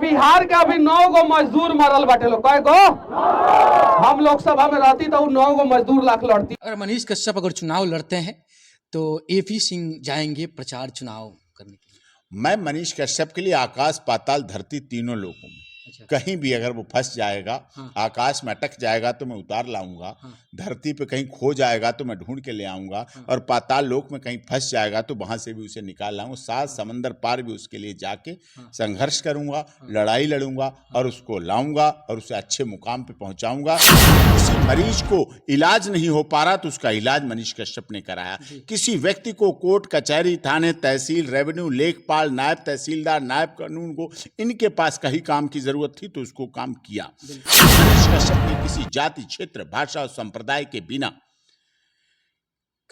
बिहार के अभी 9 गो मजदूर मरल बाटे लोग, कय गो? हम लोकसभा में रहती तो 9 गो मजदूर लाख लड़ती। अगर मनीष कश्यप अगर चुनाव लड़ते हैं तो एपी सिंह जाएंगे प्रचार चुनाव करने के लिए। मैं मनीष कश्यप के लिए आकाश पाताल धरती तीनों लोगों में अच्छा। कहीं भी अगर वो फंस जाएगा, हाँ। आकाश में अटक जाएगा तो मैं उतार लाऊंगा, हाँ। धरती पे कहीं खो जाएगा तो मैं ढूंढ के ले आऊंगा, हाँ। और पाताल लोक में कहीं फंस जाएगा तो वहां से भी उसे निकाल लाऊंगा, 7 समंदर पार भी उसके लिए जाके हाँ। संघर्ष करूंगा, हाँ। लड़ाई लड़ूंगा और उसको लाऊंगा और उसे अच्छे मुकाम पे पहुंचाऊंगा। किसी मरीज को इलाज नहीं हो पा रहा तो उसका इलाज मनीष कश्यप ने कराया। किसी व्यक्ति को कोर्ट कचहरी थाने तहसील रेवेन्यू लेखपाल नायब तहसीलदार नायब कानून को इनके पास कहीं काम की जरूरत थी तो उसको काम किया। मनीष कश्यप ने किसी जाति क्षेत्र भाषा और संप्रदाय के बिना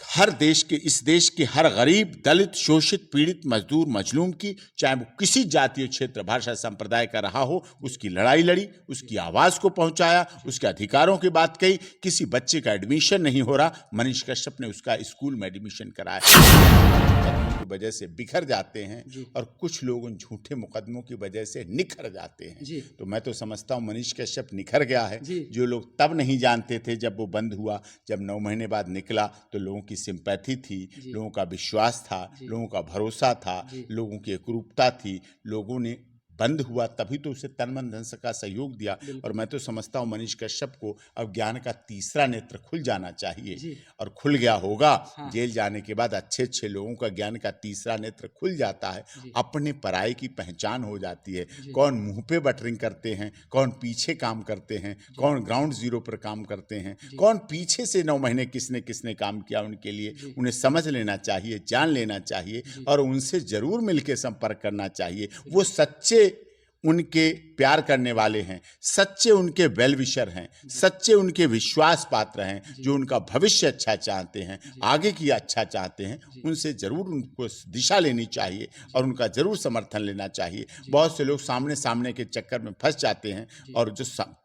हर देश के इस देश के हर गरीब दलित शोषित पीड़ित मजदूर मजलूम की, चाहे वो किसी जातीय क्षेत्र भाषा संप्रदाय का रहा हो, उसकी लड़ाई लड़ी, उसकी आवाज को पहुंचाया, उसके अधिकारों की बात कही। किसी बच्चे का एडमिशन नहीं हो रहा, मनीष कश्यप ने उसका स्कूल में एडमिशन कराया। मुकदमों की वजह से बिखर जाते हैं और कुछ लोग उन झूठे मुकदमों की वजह से निखर जाते हैं। तो मैं तो समझता हूं मनीष कश्यप निखर गया है। जो लोग तब नहीं जानते थे जब वो बंद हुआ, जब 9 महीने बाद निकला तो लोगों की सिंपैथी थी, लोगों का विश्वास था, लोगों का भरोसा था, लोगों की एकरूपता थी, लोगों ने बंद हुआ तभी तो उसे तन मन धन का सहयोग दिया। और मैं तो समझता हूं मनीष कश्यप को अब ज्ञान का तीसरा नेत्र खुल जाना चाहिए और खुल गया होगा। जेल जाने के बाद अच्छे लोगों का ज्ञान का तीसरा नेत्र खुल जाता है, अपने पराये की पहचान हो जाती है। कौन मुंह पे बटरिंग करते हैं, कौन पीछे काम करते हैं, कौन ग्राउंड जीरो पर काम करते हैं, कौन पीछे से 9 महीने किसने किसने काम किया उनके लिए, उन्हें समझ लेना चाहिए, जान लेना चाहिए और उनसे जरूर मिलकर संपर्क करना चाहिए। वो सच्चे उनके प्यार करने वाले हैं, सच्चे उनके वेल विशर हैं, सच्चे उनके विश्वास पात्र हैं, जो उनका भविष्य अच्छा चाहते हैं, आगे की अच्छा चाहते हैं। उनसे जरूर उनको दिशा लेनी चाहिए और उनका जरूर समर्थन लेना चाहिए। बहुत से लोग सामने के चक्कर में फंस जाते हैं और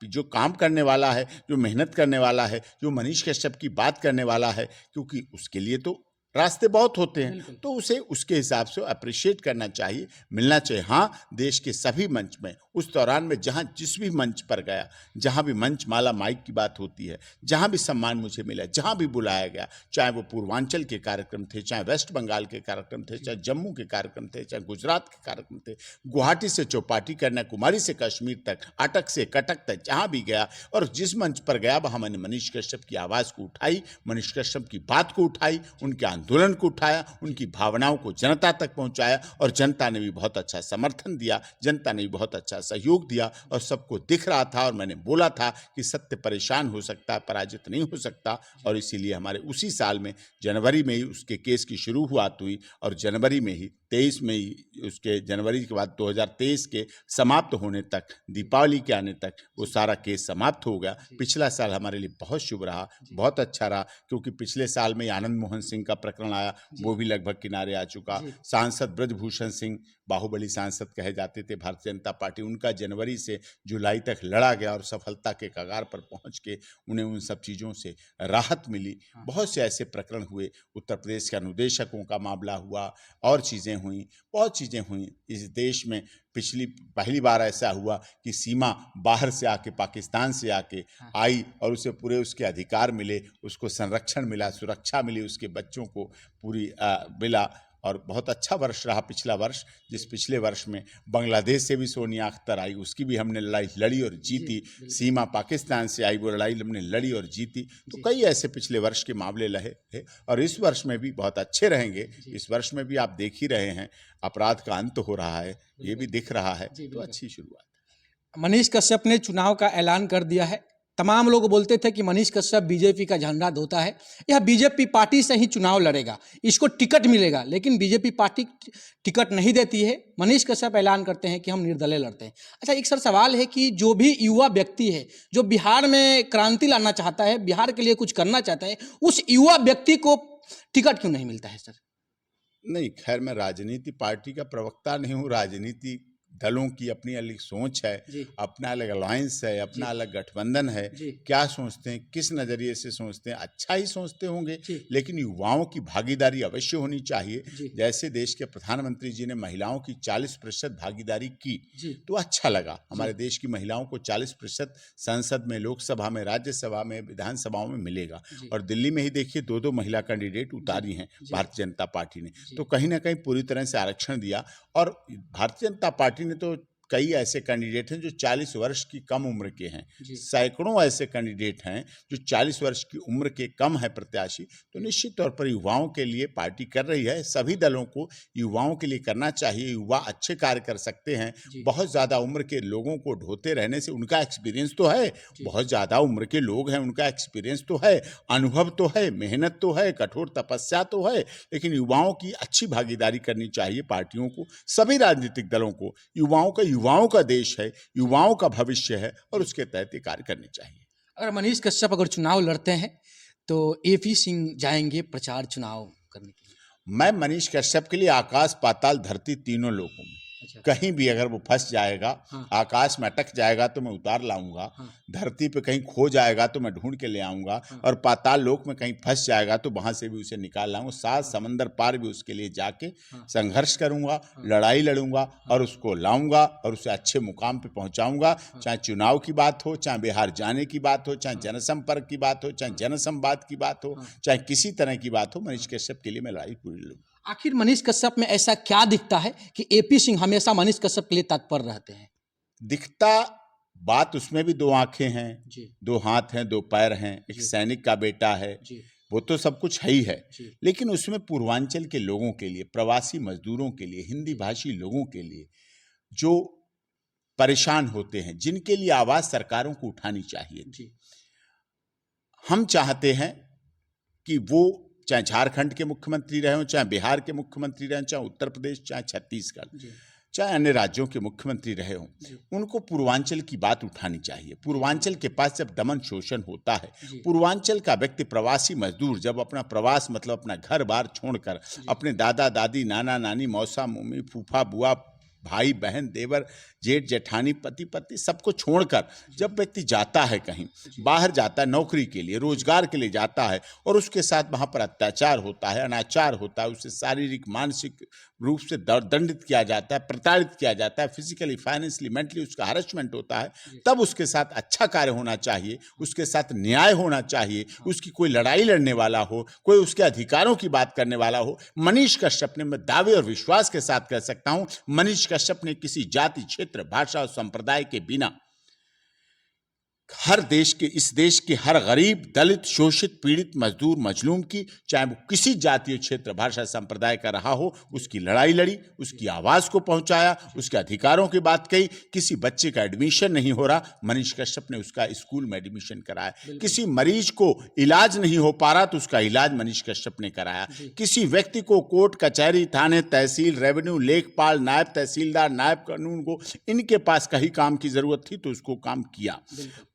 जो काम करने वाला है, जो मेहनत करने वाला है, जो मनीष कश्यप की बात करने वाला है, क्योंकि उसके लिए तो रास्ते बहुत होते हैं, तो उसे उसके हिसाब से अप्रिशिएट करना चाहिए, मिलना चाहिए। हाँ, देश के सभी मंच में उस दौरान में जहाँ जिस भी मंच पर गया, जहाँ भी मंच माला माइक की बात होती है, जहाँ भी सम्मान मुझे मिला, जहाँ भी बुलाया गया, चाहे वो पूर्वांचल के कार्यक्रम थे, चाहे वेस्ट बंगाल के कार्यक्रम थे, चाहे जम्मू के कार्यक्रम थे, चाहे गुजरात के कार्यक्रम थे, गुवाहाटी से चौपाटी, कन्याकुमारी से कश्मीर तक, अटक से कटक तक, जहाँ भी गया और जिस मंच पर गया वहाँ मैंने मनीष कश्यप की आवाज़ को उठाई, मनीष कश्यप की बात को उठाई, उनके आंदोलन को उठाया, उनकी भावनाओं को जनता तक पहुंचाया और जनता ने भी बहुत अच्छा समर्थन दिया, जनता ने भी बहुत अच्छा सहयोग दिया और सबको दिख रहा था। और मैंने बोला था कि सत्य परेशान हो सकता है, पराजित नहीं हो सकता। और इसीलिए हमारे उसी साल में जनवरी में ही उसके केस की शुरुआत हुई और जनवरी में ही 23 में ही उसके जनवरी के बाद 2023 के समाप्त होने तक, दीपावली के आने तक वो सारा केस समाप्त हो गया। पिछला साल हमारे लिए बहुत शुभ रहा, बहुत अच्छा रहा, क्योंकि पिछले साल में आनंद मोहन सिंह का प्रकरण आया, वो भी लगभग किनारे आ चुका। सांसद ब्रजभूषण सिंह, बाहुबली सांसद कहे जाते थे भारतीय जनता पार्टी, उनका जनवरी से जुलाई तक लड़ा गया और सफलता के कगार पर पहुंच के उन्हें उन सब चीज़ों से राहत मिली। बहुत से ऐसे प्रकरण हुए, उत्तर प्रदेश के अनुदेशकों का मामला हुआ और चीज़ें हुई, बहुत चीज़ें हुई इस देश में। पहली बार ऐसा हुआ कि सीमा बाहर से आके, पाकिस्तान से आके आई और उसे पूरे उसके अधिकार मिले, उसको संरक्षण मिला, सुरक्षा मिली, उसके बच्चों को पूरी मिला। और बहुत अच्छा वर्ष रहा पिछला वर्ष, जिस पिछले वर्ष में बांग्लादेश से भी सोनिया अख्तर आई, उसकी भी हमने लड़ाई लड़ी और जीती। सीमा पाकिस्तान से आई, वो लड़ाई हमने लड़ी और जीती। तो कई ऐसे पिछले वर्ष के मामले रहे और इस वर्ष में भी बहुत अच्छे रहेंगे। इस वर्ष में भी आप देख ही रहे हैं, अपराध का अंत हो रहा है, ये भी दिख रहा है, तो अच्छी शुरुआत। मनीष कश्यप ने चुनाव का ऐलान कर दिया है। तमाम लोग बोलते थे कि मनीष कश्यप बीजेपी का झंडा धोता है, यह बीजेपी पार्टी से ही चुनाव लड़ेगा, इसको टिकट मिलेगा, लेकिन बीजेपी पार्टी टिकट नहीं देती है। मनीष कश्यप ऐलान करते हैं कि हम निर्दलीय लड़ते हैं। अच्छा, एक सर सवाल है कि जो भी युवा व्यक्ति है जो बिहार में क्रांति लाना चाहता है, बिहार के लिए कुछ करना चाहता है, उस युवा व्यक्ति को टिकट क्यों नहीं मिलता है सर? नहीं, खैर मैं राजनीति पार्टी का प्रवक्ता नहीं हूँ, राजनीति दलों की अपनी अलग सोच है, जी। अपना अलग अलायंस है, अपना अलग गठबंधन है, जी। क्या सोचते हैं, किस नज़रिए से सोचते हैं, अच्छा ही सोचते होंगे, जी। लेकिन युवाओं की भागीदारी अवश्य होनी चाहिए। जी। जैसे देश के प्रधानमंत्री जी ने महिलाओं की 40% भागीदारी की, जी। तो अच्छा लगा। हमारे देश की महिलाओं को 40% संसद में, लोकसभा में, राज्यसभा में, विधानसभाओं में मिलेगा। जी। और दिल्ली में ही देखिए 2-2 महिला कैंडिडेट उतारी हैं जी। भारतीय जनता पार्टी ने, जी। तो कहीं ना कहीं पूरी तरह से आरक्षण दिया। और भारतीय जनता पार्टी ने तो कई ऐसे कैंडिडेट हैं जो 40 वर्ष की कम उम्र के हैं, जी। सैकड़ों ऐसे कैंडिडेट हैं जो 40 वर्ष की उम्र के कम है प्रत्याशी। तो निश्चित तौर पर युवाओं के लिए पार्टी कर रही है। सभी दलों को युवाओं के लिए करना चाहिए। युवा अच्छे कार्य कर सकते हैं। जी। बहुत ज़्यादा उम्र के लोगों को ढोते रहने से, उनका एक्सपीरियंस तो है, जी। बहुत ज़्यादा उम्र के लोग हैं, उनका एक्सपीरियंस तो है, अनुभव तो है, मेहनत तो है, कठोर तपस्या तो है, लेकिन युवाओं की अच्छी भागीदारी करनी चाहिए पार्टियों को, सभी राजनीतिक दलों को। युवाओं का देश है, युवाओं का भविष्य है, और उसके तहत ये कार्य करने चाहिए। अगर मनीष कश्यप अगर चुनाव लड़ते हैं तो एपी सिंह जाएंगे प्रचार चुनाव करने के लिए। मैं मनीष कश्यप के लिए आकाश, पाताल, धरती तीनों लोकों में, अच्छा। कहीं भी अगर वो फंस जाएगा, हाँ। आकाश में अटक जाएगा तो मैं उतार लाऊंगा, हाँ। धरती पे कहीं खो जाएगा तो मैं ढूंढ के ले आऊंगा, हाँ। और पाताल लोक में कहीं फंस जाएगा तो वहां से भी उसे निकाल लाऊंगा। 7 समंदर पार भी उसके लिए जाके हाँ। संघर्ष करूंगा, हाँ। लड़ाई लड़ूंगा, और उसको लाऊंगा और उसे अच्छे मुकाम पे पहुंचाऊंगा। चाहे चुनाव की बात हो, चाहे बिहार जाने की बात हो, चाहे जनसंपर्क की बात हो, चाहे जनसंवाद की बात हो, चाहे किसी तरह की बात हो, मनीष कश्यप के लिए मैं लड़ाई पूरी लड़ूंगा। आखिर मनीष कश्यप में ऐसा क्या दिखता है कि एपी सिंह हमेशा मनीष कश्यप के लिए तत्पर रहते हैं? दिखता बात उसमें भी 2 आंखें हैं, जी। 2 हाथ हैं, 2 पैर हैं, एक जी। सैनिक का बेटा है, जी। वो तो सब कुछ है ही है। जी। लेकिन उसमें पूर्वांचल के लोगों के लिए, प्रवासी मजदूरों के लिए, हिंदी भाषी लोगों के लिए जो परेशान होते हैं, जिनके लिए आवाज सरकारों को उठानी चाहिए। जी। हम चाहते हैं कि वो चाहे झारखंड के मुख्यमंत्री रहे हों, चाहे बिहार के मुख्यमंत्री रहे, चाहे उत्तर प्रदेश, चाहे छत्तीसगढ़, जी। चाहे अन्य राज्यों के मुख्यमंत्री रहे हों, जी। उनको पूर्वांचल की बात उठानी चाहिए। पूर्वांचल के पास जब दमन शोषण होता है, जी। पूर्वांचल का व्यक्ति, प्रवासी मजदूर, जब अपना प्रवास मतलब अपना घर बार छोड़कर, अपने दादा दादी, नाना नानी, मौसा मम्मी, फूफा बुआ, भाई बहन, देवर जेठ जेठानी, पति पत्नी, सबको छोड़कर जब व्यक्ति जाता है कहीं बाहर, जाता है नौकरी के लिए, रोजगार के लिए जाता है, और उसके साथ वहाँ पर अत्याचार होता है, अनाचार होता है, उसे शारीरिक मानसिक रूप से दंडित किया जाता है, प्रताड़ित किया जाता है, फिजिकली, फाइनेंशियली, मेंटली उसका हरेसमेंट होता है, तब उसके साथ अच्छा कार्य होना चाहिए, उसके साथ न्याय होना चाहिए, उसकी कोई लड़ाई लड़ने वाला हो, कोई उसके अधिकारों की बात करने वाला हो। मनीष कश्यप ने, मैं दावे और विश्वास के साथ कह सकता हूं, मनीष कश्यप ने किसी जाति, क्षेत्र, भाषा और संप्रदाय के बिना हर देश के, इस देश के हर गरीब, दलित, शोषित, पीड़ित, मजदूर, मजलूम की, चाहे वो किसी जातीय, क्षेत्र, भाषा, संप्रदाय का रहा हो, उसकी लड़ाई लड़ी, उसकी आवाज को पहुंचाया, उसके अधिकारों की बात कही। किसी बच्चे का एडमिशन नहीं हो रहा, मनीष कश्यप ने उसका स्कूल में एडमिशन कराया। किसी मरीज को इलाज नहीं हो पा रहा तो उसका इलाज मनीष कश्यप ने कराया। किसी व्यक्ति को कोर्ट, कचहरी, थाने, तहसील, रेवेन्यू, लेखपाल, नायब तहसीलदार, नायब कानून को, इनके पास कहीं काम की जरूरत थी तो उसको काम किया।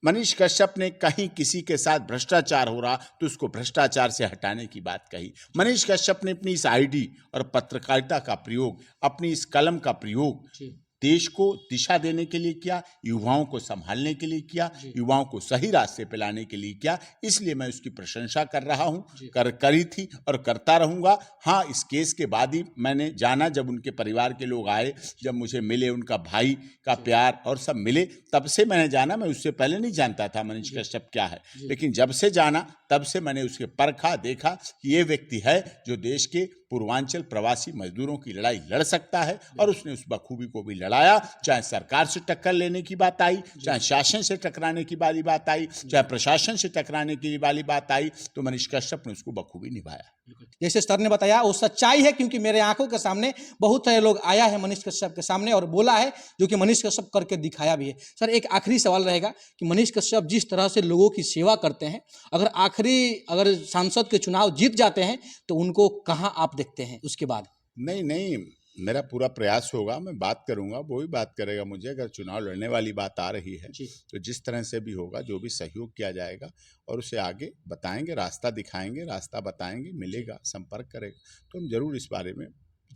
मनीष कश्यप ने कहीं किसी के साथ भ्रष्टाचार हो रहा तो उसको भ्रष्टाचार से हटाने की बात कही। मनीष कश्यप ने अपनी इस आईडी और पत्रकारिता का प्रयोग, अपनी इस कलम का प्रयोग देश को दिशा देने के लिए किया, युवाओं को संभालने के लिए किया, युवाओं को सही रास्ते पे लाने के लिए किया। इसलिए मैं उसकी प्रशंसा कर रहा हूं, करी थी और करता रहूंगा। हाँ, इस केस के बाद ही मैंने जाना, जब उनके परिवार के लोग आए, जब मुझे मिले, उनका भाई का प्यार और सब मिले, तब से मैंने जाना। मैं उससे पहले नहीं जानता था मनीष कश्यप क्या है, लेकिन जब से जाना तब से मैंने उसके परखा, देखा कि ये व्यक्ति है जो देश के पूर्वांचल प्रवासी मजदूरों की लड़ाई लड़ सकता है, और उसने उस बखूबी को भी लड़ाया। चाहे सरकार से टक्कर लेने की बात आई, चाहे शासन से टकराने की वाली बात आई, चाहे प्रशासन से टकराने की वाली बात आई, तो मनीष कश्यप ने उसको बखूबी निभाया। जैसे सर ने बताया वो सच्चाई है, क्योंकि मेरे आंखों के सामने बहुत सारे लोग आया है मनीष कश्यप के सामने और बोला है, जो कि मनीष कश्यप करके दिखाया भी है। सर, एक आखिरी सवाल रहेगा कि मनीष कश्यप जिस तरह से लोगों की सेवा करते हैं, अगर सांसद के चुनाव जीत जाते हैं तो उनको कहाँ आप देखते हैं उसके बाद? नहीं, मेरा पूरा प्रयास होगा, मैं बात करूंगा, वो भी बात करेगा मुझे। अगर चुनाव लड़ने वाली बात आ रही है तो जिस तरह से भी होगा, जो भी सहयोग किया जाएगा, और उसे आगे बताएंगे, रास्ता दिखाएंगे, रास्ता बताएंगे, मिलेगा, संपर्क करेगा, तो हम जरूर इस बारे में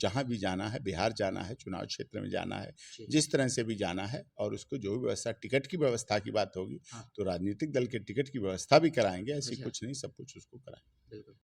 जहाँ भी जाना है, बिहार जाना है, चुनाव क्षेत्र में जाना है, जिस तरह से भी जाना है, और उसको जो भी व्यवस्था, टिकट की व्यवस्था की बात होगी तो राजनीतिक दल के टिकट की व्यवस्था भी कराएंगे, ऐसी कुछ नहीं, सब कुछ उसको कराएंगे।